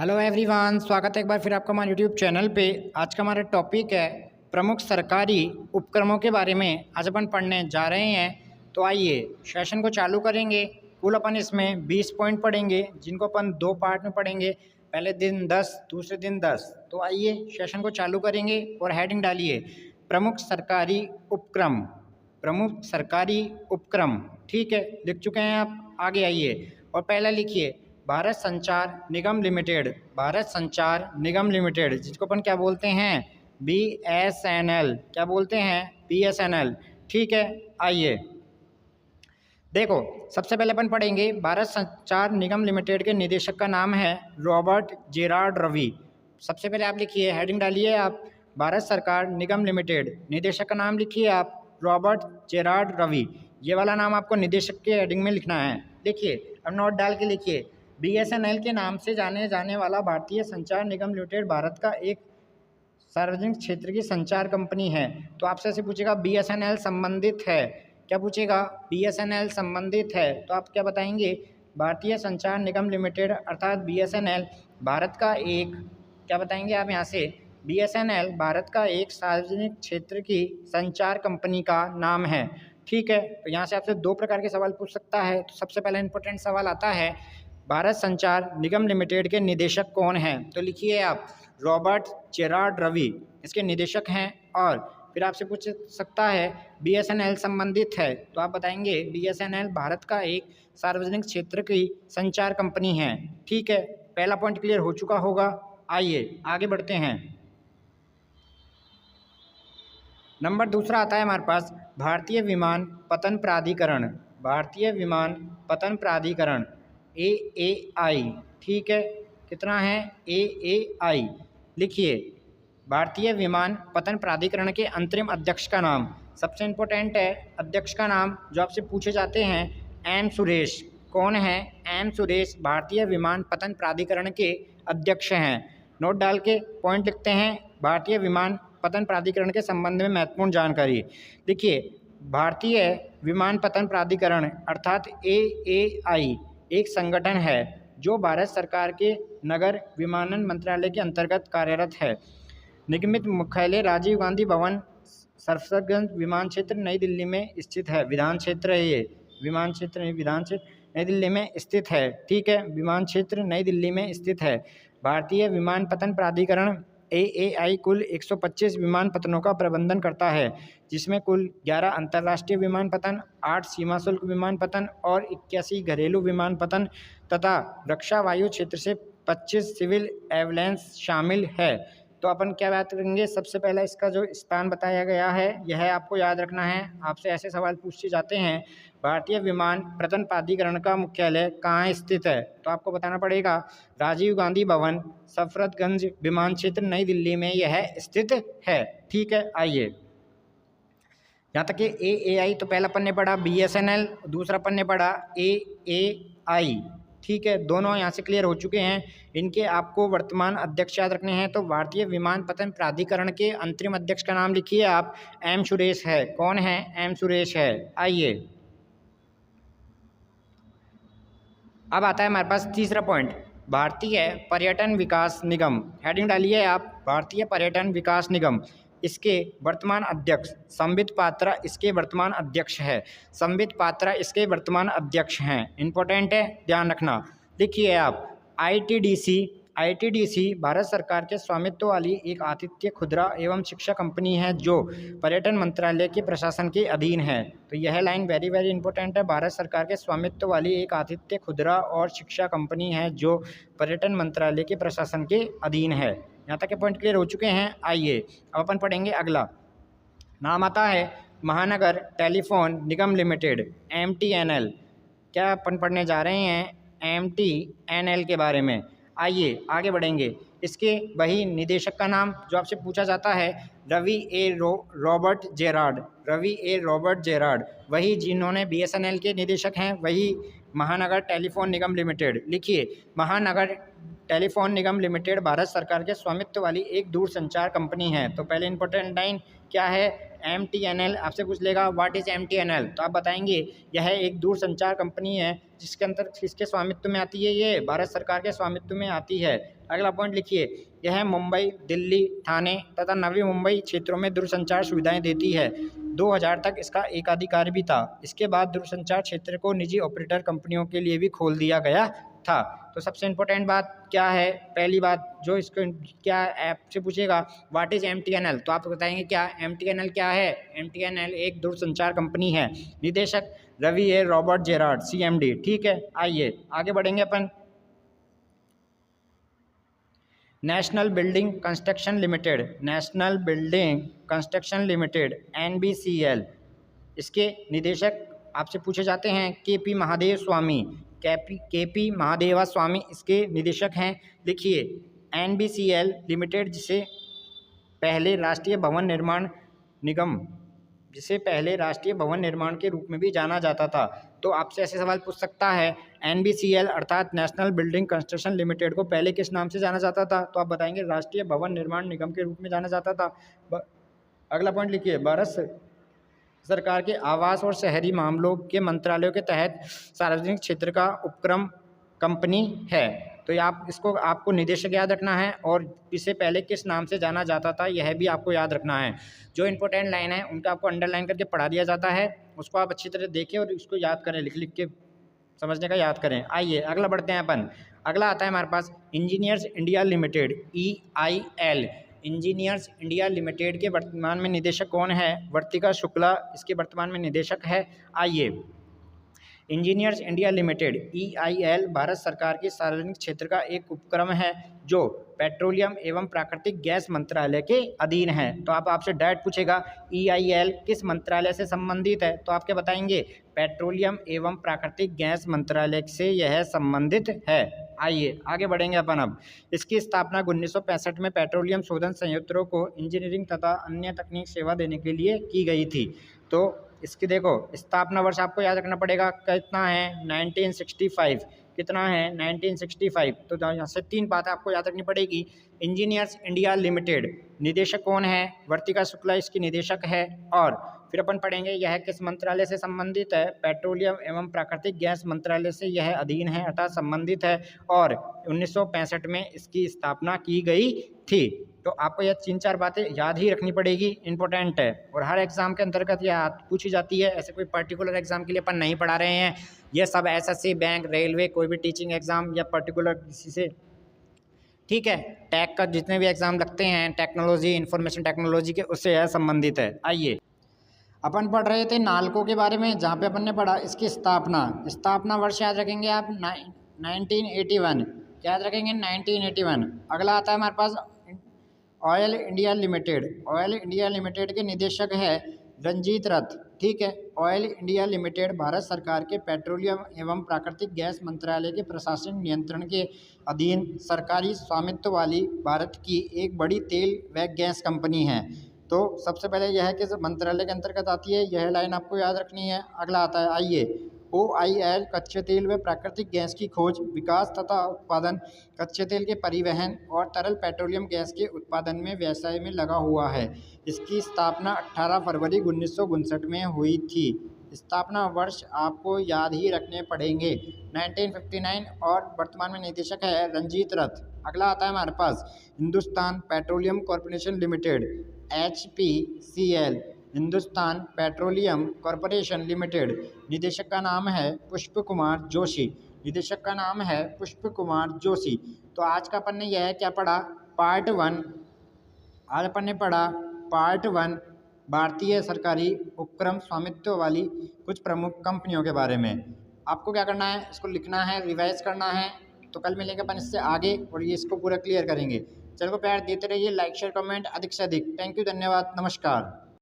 Hello everyone, स्वागत है एक बार फिर आपका हमारे यूट्यूब चैनल पे। आज का हमारा टॉपिक है प्रमुख सरकारी उपक्रमों के बारे में। आज अपन पढ़ने जा रहे हैं, तो आइए सेशन को चालू करेंगे। कुल अपन इसमें 20 पॉइंट पढ़ेंगे, जिनको अपन दो पार्ट में पढ़ेंगे। पहले दिन 10, दूसरे दिन 10। तो आइए सेशन को चालू करेंगे और हेडिंग डालिए प्रमुख सरकारी उपक्रम। प्रमुख सरकारी उपक्रम, ठीक है, लिख चुके हैं आप। आगे आइए और पहला लिखिए भारत संचार निगम लिमिटेड। भारत संचार निगम लिमिटेड, जिसको अपन क्या बोलते हैं, BSNL। क्या बोलते हैं, BSNL। ठीक है, आइए देखो, सबसे पहले अपन पढ़ेंगे भारत संचार निगम लिमिटेड के निदेशक का नाम है रॉबर्ट जेरार्ड रवि। सबसे पहले आप लिखिए, हेडिंग डालिए आप भारत सरकार निगम लिमिटेड। निदेशक का नाम लिखिए आप रॉबर्ट जेरार्ड रवि। ये वाला नाम आपको निदेशक के हेडिंग में लिखना है। देखिए, अब नोट डाल के लिखिए, BSNL के नाम से जाने जाने वाला भारतीय संचार निगम लिमिटेड भारत का एक सार्वजनिक क्षेत्र की संचार कंपनी है। तो आपसे ऐसे पूछेगा BSNL संबंधित है, क्या पूछेगा, BSNL संबंधित है, तो आप क्या बताएंगे, भारतीय संचार निगम लिमिटेड अर्थात BSNL भारत का एक, क्या बताएंगे आप यहाँ से, BSNL भारत का एक सार्वजनिक क्षेत्र की संचार कंपनी का नाम है। ठीक है, तो यहाँ से आपसे दो प्रकार के सवाल पूछ सकता है। तो सबसे पहला इंपॉर्टेंट सवाल आता है, भारत संचार निगम लिमिटेड के निदेशक कौन हैं? तो लिखिए आप रॉबर्ट जेरार्ड रवि इसके निदेशक हैं। और फिर आपसे पूछ सकता है BSNL संबंधित है, तो आप बताएंगे BSNL भारत का एक सार्वजनिक क्षेत्र की संचार कंपनी है। ठीक है, पहला पॉइंट क्लियर हो चुका होगा। आइए आगे बढ़ते हैं। नंबर दूसरा आता है हमारे पास भारतीय विमान पतन प्राधिकरण। भारतीय विमान पतन प्राधिकरण AAI। ठीक है, कितना है, AAI। लिखिए भारतीय विमान पतन प्राधिकरण के अंतरिम अध्यक्ष का नाम। सबसे इम्पोर्टेंट है अध्यक्ष का नाम, जो आपसे पूछे जाते हैं, M सुरेश। कौन है, M सुरेश भारतीय विमान पतन प्राधिकरण के अध्यक्ष हैं। नोट डाल के पॉइंट लिखते हैं, भारतीय विमान पतन प्राधिकरण के संबंध में महत्वपूर्ण जानकारी। देखिए, भारतीय विमान पतन प्राधिकरण अर्थात AAI एक संगठन है जो भारत सरकार के नगर विमानन मंत्रालय के अंतर्गत कार्यरत है। निगमित मुख्यालय राजीव गांधी भवन, सरफगंज विमान क्षेत्र, नई दिल्ली में स्थित है। विधान क्षेत्र है ये, विमान क्षेत्र नहीं, विधान क्षेत्र नई दिल्ली में स्थित है। ठीक है, विमान क्षेत्र नई दिल्ली में स्थित है। भारतीय विमान पतन प्राधिकरण AAI कुल 125 विमान पतनों का प्रबंधन करता है, जिसमें कुल 11 अंतर्राष्ट्रीय विमान पतन, 8 सीमा शुल्क विमान पतन और 81 घरेलू विमान पतन तथा रक्षा वायु क्षेत्र से 25 सिविल एविडेंस शामिल है। तो अपन क्या बात करेंगे, सबसे पहला इसका जो स्थान बताया गया है यह आपको याद रखना है। आपसे ऐसे सवाल पूछे जाते हैं, भारतीय विमान पतन प्राधिकरण का मुख्यालय कहाँ स्थित है, तो आपको बताना पड़ेगा राजीव गांधी भवन, सफदरजंग विमान क्षेत्र, नई दिल्ली में यह स्थित है। ठीक है, आइए यहाँ तक कि AAI तो पहला अपन ने पढ़ा BSNL, दूसरा अपन ने पढ़ा AAI। ठीक है, दोनों यहाँ से क्लियर हो चुके हैं। इनके आपको वर्तमान अध्यक्ष याद रखने हैं। तो भारतीय विमान पतन प्राधिकरण के अंतरिम अध्यक्ष का नाम लिखिए आप, M सुरेश है। कौन है, M सुरेश है। आइए अब आता है हमारे पास तीसरा पॉइंट, भारतीय पर्यटन विकास निगम। हेडिंग डालिए आप भारतीय पर्यटन विकास निगम। इसके वर्तमान अध्यक्ष संबित पात्रा इसके वर्तमान अध्यक्ष है। संबित पात्रा इसके वर्तमान अध्यक्ष हैं। इंपॉर्टेंट है, ध्यान रखना। देखिए आप ITDC भारत सरकार के स्वामित्व वाली एक आतिथ्य खुदरा एवं शिक्षा कंपनी है जो पर्यटन मंत्रालय के प्रशासन के अधीन है। तो यह लाइन वेरी वेरी इंपॉर्टेंट है। भारत सरकार के स्वामित्व वाली एक आतिथ्य खुदरा और शिक्षा कंपनी है जो पर्यटन मंत्रालय के प्रशासन के अधीन है। यहाँ तक के पॉइंट क्लियर हो चुके हैं। आइए अब अपन पढ़ेंगे अगला। नाम आता है महानगर टेलीफोन निगम लिमिटेड, MTNL। क्या अपन पढ़ने जा रहे हैं, MTNL के बारे में। आइए आगे बढ़ेंगे। इसके वही निदेशक का नाम जो आपसे पूछा जाता है, Robert Gerard. Ravi A Robert Gerard, वही जिन्होंने BSNL के निदेशक हैं, वही महानगर टेलीफोन निगम लिमिटेड। लिखिए, महानगर टेलीफोन निगम लिमिटेड भारत सरकार के स्वामित्व वाली एक दूरसंचार कंपनी है। तो पहले इंपॉर्टेंट लाइन क्या है, MTNL। आपसे पूछ लेगा व्हाट इज MTNL, तो आप बताएंगे यह एक दूरसंचार कंपनी है जिसके अंदर किसके स्वामित्व में आती है, ये भारत सरकार के स्वामित्व में आती है। अगला पॉइंट लिखिए, यह मुंबई, दिल्ली, ठाणे तथा नवी मुंबई क्षेत्रों में दूरसंचार सुविधाएं देती है। 2000 तक इसका एकाधिकार भी था। इसके बाद दूरसंचार क्षेत्र को निजी ऑपरेटर कंपनियों के लिए भी खोल दिया गया था। तो सबसे इम्पोर्टेंट बात क्या है, पहली बात जो इसको क्या आपसे पूछेगा व्हाट इज MTNL, तो आप बताएंगे क्या MTNL क्या है। MTNL एक दूरसंचार कंपनी है। निदेशक Ravi A Robert Gerard, CMD। ठीक है, आइए आगे बढ़ेंगे अपन। National building construction limited, national building construction limited NBCL, इसके निदेशक आपसे पूछे जाते हैं KP महादेव स्वामी, KP महादेवा स्वामी इसके निदेशक हैं। लिखिए, NBCL लिमिटेड जिसे पहले राष्ट्रीय भवन निर्माण निगम, जिसे पहले राष्ट्रीय भवन निर्माण के रूप में भी जाना जाता था। तो आपसे ऐसे सवाल पूछ सकता है NBCL अर्थात नेशनल बिल्डिंग कंस्ट्रक्शन लिमिटेड को पहले किस नाम से जाना जाता था, तो आप बताएंगे राष्ट्रीय भवन निर्माण निगम के रूप में जाना जाता था। अगला पॉइंट लिखिए, भारत सरकार के आवास और शहरी मामलों के मंत्रालयों के तहत सार्वजनिक क्षेत्र का उपक्रम कंपनी है। तो आप इसको आपको निदेशक याद रखना है और इसे पहले किस नाम से जाना जाता था यह भी आपको याद रखना है। जो इंपॉर्टेंट लाइन है उनका आपको अंडरलाइन करके पढ़ा दिया जाता है, उसको आप अच्छी तरह देखें और इसको याद करें, लिख लिख के समझने का याद करें। आइए अगला बढ़ते हैं अपन। अगला आता है हमारे पास engineers India limited, EIL। Engineers India limited के वर्तमान में निदेशक कौन है, वर्तिका शुक्ला इसके वर्तमान में निदेशक है। आइए, engineers India limited EIL Bharat सरकार के सार्वजनिक क्षेत्र का एक उपक्रम है जो पेट्रोलियम एवं प्राकृतिक गैस मंत्रालय के अधीन है। तो आपसे डायरेक्ट पूछेगा EIL किस मंत्रालय से संबंधित है, तो आप क्या बताएंगे पेट्रोलियम एवं प्राकृतिक गैस मंत्रालय से यह संबंधित है। आइए आगे बढ़ेंगे अपन। अब इसकी स्थापना 1965 में पेट्रोलियम शोधन संयंत्रों को इंजीनियरिंग तथा अन्य तकनीक सेवा देने के लिए की गई थी। तो इसकी देखो स्थापना वर्ष आपको याद रखना पड़ेगा, कितना है 1965, कितना है 1965। तो यहाँ से 3 बातें आपको याद रखनी पड़ेगी। इंजीनियर्स इंडिया लिमिटेड निदेशक कौन है, वर्तिका शुक्ला इसकी निदेशक है। और फिर अपन पढ़ेंगे यह किस मंत्रालय से संबंधित है, पेट्रोलियम एवं प्राकृतिक गैस मंत्रालय से यह अधीन है अर्थात संबंधित है। और 1965 में इसकी स्थापना की गई थी। तो आपको यह 3-4 बातें याद ही रखनी पड़ेगी, इंपॉर्टेंट है और हर एग्जाम के अंतर्गत यह पूछी जाती है। ऐसे कोई पर्टिकुलर एग्जाम के लिए अपन नहीं पढ़ा रहे हैं, यह सब SSC, बैंक, रेलवे, कोई भी टीचिंग एग्जाम या पर्टिकुलर किसी से, ठीक है, टैग का जितने भी एग्जाम लगते हैं टेक्नोलॉजी, इंफॉर्मेशन टेक्नोलॉजी के, उससे यह संबंधित है। आइए अपन पढ़ रहे थे नालको के बारे में, जहाँ पे अपन ने पढ़ा इसकी स्थापना वर्ष याद रखेंगे आप 1981, याद रखेंगे 1981। अगला आता है हमारे पास oil India limited. Oil India limited के निदेशक है रंजीत रथ। ठीक है, ऑयल इंडिया लिमिटेड भारत सरकार के पेट्रोलियम एवं प्राकृतिक गैस मंत्रालय के प्रशासन नियंत्रण के अधीन सरकारी स्वामित्व वाली भारत की एक बड़ी तेल व गैस कंपनी है। तो सबसे पहले यह किस मंत्रालय के अंतर्गत आती है, यह लाइन आपको याद रखनी है। अगला आता है, आइए OIL कच्चे तेल व प्राकृतिक गैस की खोज, विकास तथा उत्पादन, कच्चे तेल के परिवहन और तरल पेट्रोलियम गैस के उत्पादन में व्यवसाय में लगा हुआ है। इसकी स्थापना 18 फरवरी 1959 में हुई थी। स्थापना वर्ष आपको याद ही रखने पड़ेंगे 1959 और वर्तमान में निदेशक है रंजीत रथ। अगला आता है हमारे पास Hindustan petroleum corporation limited, HPCL, Hindustan petroleum corporation limited. निदेशक का नाम है पुष्प कुमार जोशी, निदेशक का नाम है पुष्प कुमार जोशी। तो आज का अपन ने यह क्या पढ़ा, पार्ट 1। आज अपन ने पढ़ा पार्ट 1 भारतीय सरकारी उपक्रम स्वामित्व वाली कुछ प्रमुख कंपनियों के बारे में। आपको क्या करना है, इसको लिखना है, रिवाइज करना है। तो कल मिलेंगे अपन इससे आगे और ये इसको पूरा क्लियर करेंगे। चलो प्यार देते रहिए, लाइक शेयर कमेंट अधिक से अधिक। थैंक यू, धन्यवाद, नमस्कार।